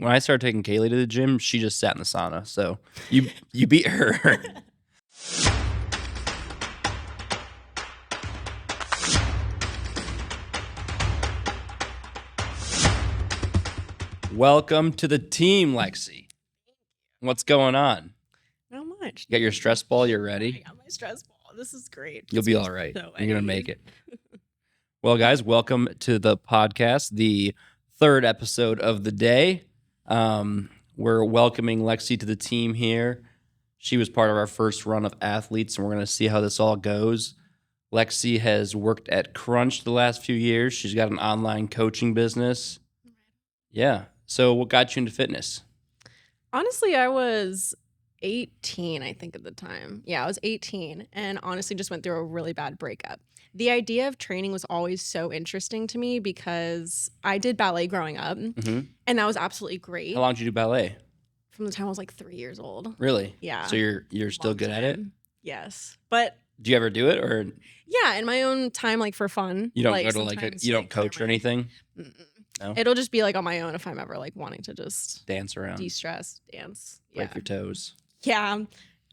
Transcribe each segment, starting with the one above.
when I started taking Kaylee to the gym, she just sat in the sauna. So you beat her. Welcome to the team, Lexi. What's going on? Not much. You got your stress ball? You're ready? I got my stress ball. This is great. You'll be all right. You're going to make it. Well, guys, welcome to the podcast, the third episode of the day. We're welcoming Lexi to the team here. She was part of our first run of athletes, and we're going to see how this all goes. Lexi has worked at Crunch the last few years. She's got an online coaching business. Yeah. So what got you into fitness? Honestly, I was 18, I think, at the time. Yeah, I was 18 and honestly just went through a really bad breakup. The idea of training was always so interesting to me because I did ballet growing up, and that was absolutely great. How long did you do ballet? From the time I was like 3 years old. Really? Yeah. So you're still good at it? Yes. But do you ever do it or? Yeah, in my own time, like for fun. You don't go to you don't coach or anything? No? It'll just be like on my own if I'm ever like wanting to just dance around, de-stress, dance, break your toes. Yeah,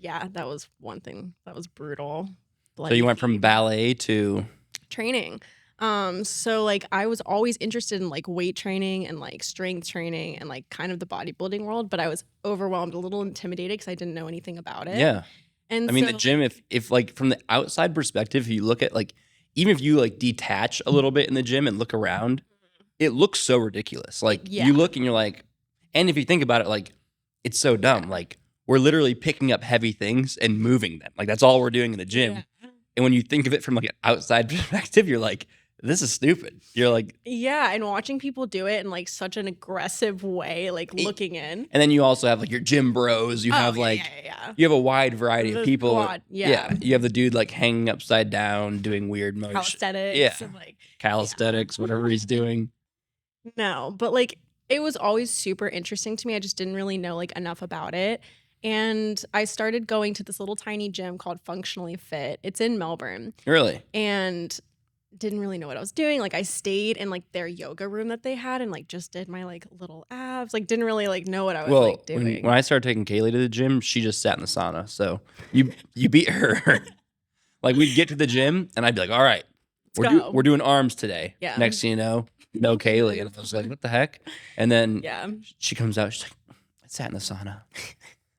that was one thing that was brutal. So you went from ballet to training. So like I was always interested in like weight training and like strength training and like kind of the bodybuilding world, but I was overwhelmed, a little intimidated because I didn't know anything about it. Yeah, and I mean the gym. If like from the outside perspective, if you look at like even if you like detach a little bit in the gym and look around. It looks so ridiculous. Like you look and you're like, and if you think about it, like it's so dumb. Like we're literally picking up heavy things and moving them. Like that's all we're doing in the gym. Yeah. And when you think of it from like an outside perspective, you're like, this is stupid. You're like, yeah. And watching people do it in like such an aggressive way, like looking in. And then you also have like your gym bros. You have like, you have a wide variety of people. Squad. Yeah. You have the dude like hanging upside down, doing weird motion. Calisthenics. Yeah. And, like, calisthenics, whatever he's doing. No, but like it was always super interesting to me. I just didn't really know like enough about it. And I started going to this little tiny gym called Functionally Fit. It's in Melbourne. Really? And didn't really know what I was doing. Like I stayed in like their yoga room that they had and like just did my like little abs. Like didn't really like know what I was like doing. When I started taking Kaylee to the gym, she just sat in the sauna. So you beat her. Like we'd get to the gym and I'd be like, all right, we're doing arms today. Yeah. Next thing you know, no Kaylee. And I was like, what the heck? And then she comes out, she's like, I sat in the sauna.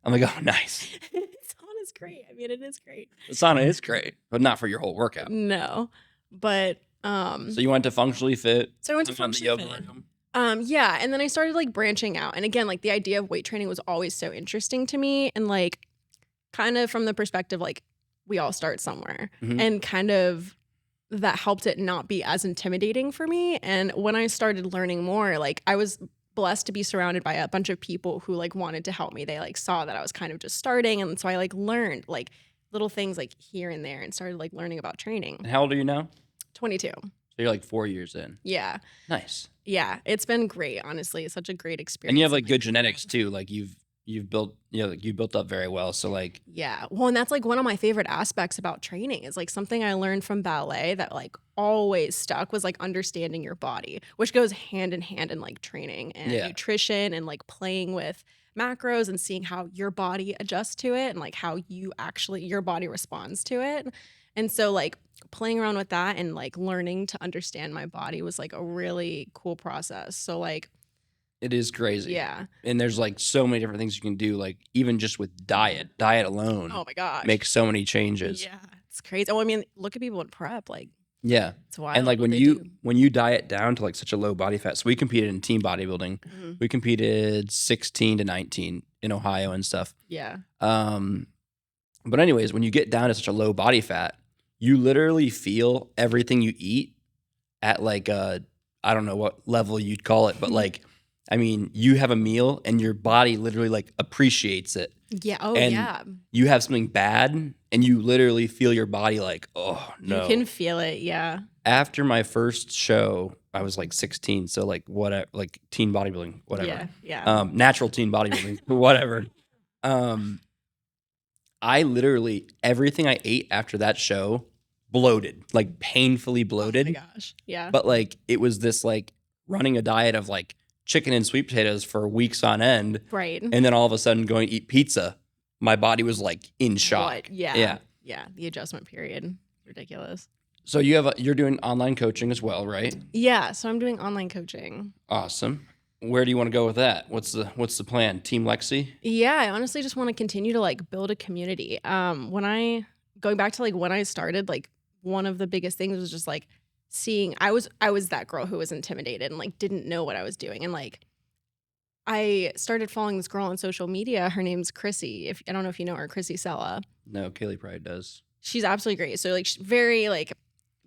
I'm like, oh, nice. Sauna's great. I mean, it is great. The sauna is great, but not for your whole workout. No, but so you went to Functionally Fit. So I went to Functionally Fit. Yeah, and then I started like branching out. And again, like the idea of weight training was always so interesting to me. And like kind of from the perspective, like we all start somewhere and kind of that helped it not be as intimidating for me. And when I started learning more, like I was blessed to be surrounded by a bunch of people who like wanted to help me. They like saw that I was kind of just starting. And so I like learned like little things like here and there and started like learning about training. And how old are you now? 22. So you're like 4 years in. Yeah. Nice. Yeah. It's been great, honestly. It's such a great experience. And you have like good genetics too. Like you've built, like you built up very well. So like, yeah. Well, and that's like one of my favorite aspects about training is like something I learned from ballet that like always stuck was like understanding your body, which goes hand in hand in like training and nutrition and like playing with macros and seeing how your body adjusts to it and like how your body responds to it. And so like playing around with that and like learning to understand my body was like a really cool process. So like, it is crazy. Yeah. And there's like so many different things you can do, like even just with diet alone. Oh my gosh. Makes so many changes. Yeah. It's crazy. Oh, I mean, look at people in prep. Like, yeah. It's wild. And like when you diet down to like such a low body fat. So we competed in team bodybuilding. We competed 16 to 19 in Ohio and stuff. Yeah. But anyways, when you get down to such a low body fat, you literally feel everything you eat at like I don't know what level you'd call it, but like I mean, you have a meal and your body literally like appreciates it. Yeah. Oh, and yeah. You have something bad and you literally feel your body like, oh, no. You can feel it. Yeah. After my first show, I was like 16. So like whatever, like teen bodybuilding, whatever. Yeah. Natural teen bodybuilding, whatever. I literally, everything I ate after that show bloated, like painfully bloated. Oh my gosh. Yeah. But like, it was this like running a diet of like chicken and sweet potatoes for weeks on end. Right. And then all of a sudden going to eat pizza, my body was like in shock. What? Yeah. The adjustment period. Ridiculous. So you're doing online coaching as well, right? Yeah. So I'm doing online coaching. Awesome. Where do you want to go with that? What's the plan? Team Lexi? Yeah, I honestly just want to continue to like build a community. Going back to like when I started, like one of the biggest things was just like seeing I was that girl who was intimidated and like didn't know what I was doing. And like I started following this girl on social media. Her name's Chrissy. I don't know if you know her, Chrissy Sella. No, Kaylee probably does. She's absolutely great. So like she's very like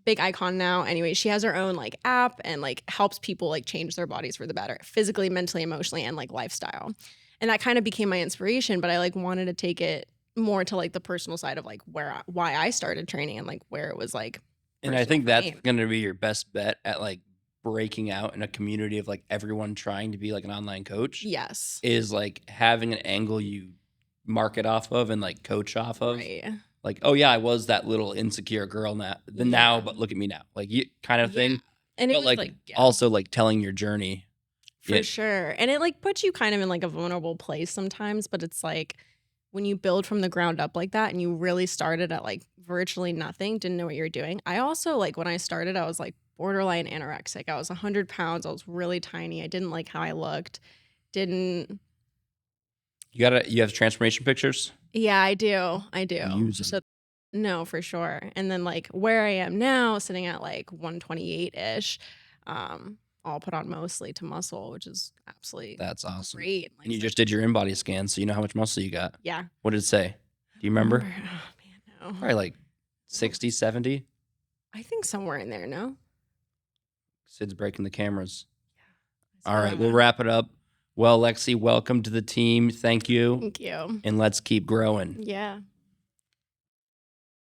big icon now. Anyway, she has her own like app and like helps people like change their bodies for the better, physically, mentally, emotionally, and like lifestyle. And that kind of became my inspiration, but I like wanted to take it more to like the personal side of like why I started training and like where it was like. And I think that's going to be your best bet at like breaking out in a community of like everyone trying to be like an online coach. Yes. Is like having an angle you market off of and like coach off of. Right. Like, oh yeah, I was that little insecure girl now, but look at me now. Like you kind of thing. And it but was like also like telling your journey. For sure. And it like puts you kind of in like a vulnerable place sometimes, but it's like when you build from the ground up like that and you really started at like virtually nothing, didn't know what you were doing. I also like when I started, I was like borderline anorexic. I was 100 pounds. I was really tiny. I didn't like how I looked. You have transformation pictures? Yeah, I do. Use them. So no, for sure. And then like where I am now, sitting at like 128-ish, all put on mostly to muscle, which is absolutely that's awesome. Great. And you just did your in-body scan, so you know how much muscle you got. Yeah. What did it say? Do you remember? Oh man, no. Probably like 60, 70. I think somewhere in there, no? Sid's breaking the cameras. Yeah. All right, we'll wrap it up. Well, Lexi, welcome to the team. Thank you. Thank you. And let's keep growing. Yeah.